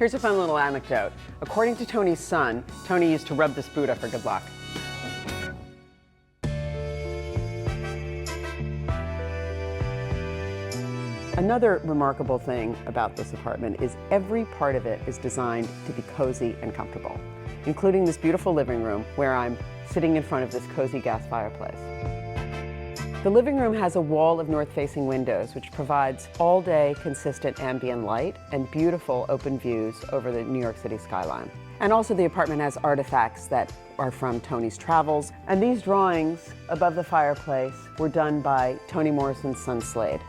Here's a fun little anecdote. According to Toni's son, Toni used to rub this Buddha for good luck. Another remarkable thing about this apartment is every part of it is designed to be cozy and comfortable, including this beautiful living room where I'm sitting in front of this cozy gas fireplace. The living room has a wall of north-facing windows, which provides all-day consistent ambient light and beautiful open views over the New York City skyline. And also the apartment has artifacts that are from Toni's travels. And these drawings above the fireplace were done by Toni Morrison's son Slade.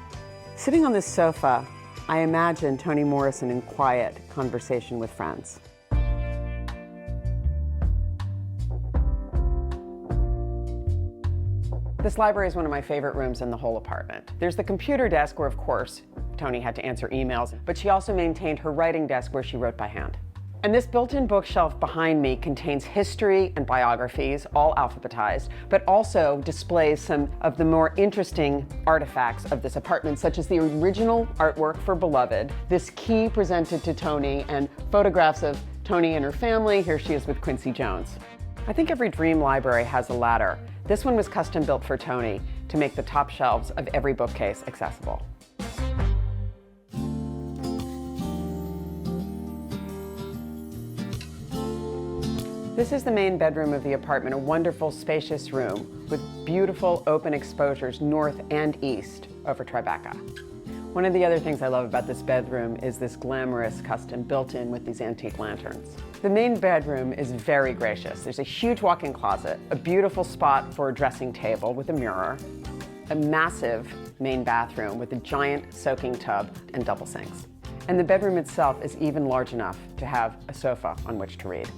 Sitting on this sofa, I imagine Toni Morrison in quiet conversation with friends. This library is one of my favorite rooms in the whole apartment. There's the computer desk where, of course, Toni had to answer emails, but she also maintained her writing desk where she wrote by hand. And this built-in bookshelf behind me contains history and biographies, all alphabetized, but also displays some of the more interesting artifacts of this apartment, such as the original artwork for Beloved, this key presented to Toni, and photographs of Toni and her family. Here she is with Quincy Jones. I think every dream library has a ladder. This one was custom built for Toni to make the top shelves of every bookcase accessible. This is the main bedroom of the apartment, a wonderful, spacious room with beautiful open exposures north and east over Tribeca. One of the other things I love about this bedroom is this glamorous custom built-in with these antique lanterns. The main bedroom is very gracious. There's a huge walk-in closet, a beautiful spot for a dressing table with a mirror, a massive main bathroom with a giant soaking tub and double sinks. And the bedroom itself is even large enough to have a sofa on which to read.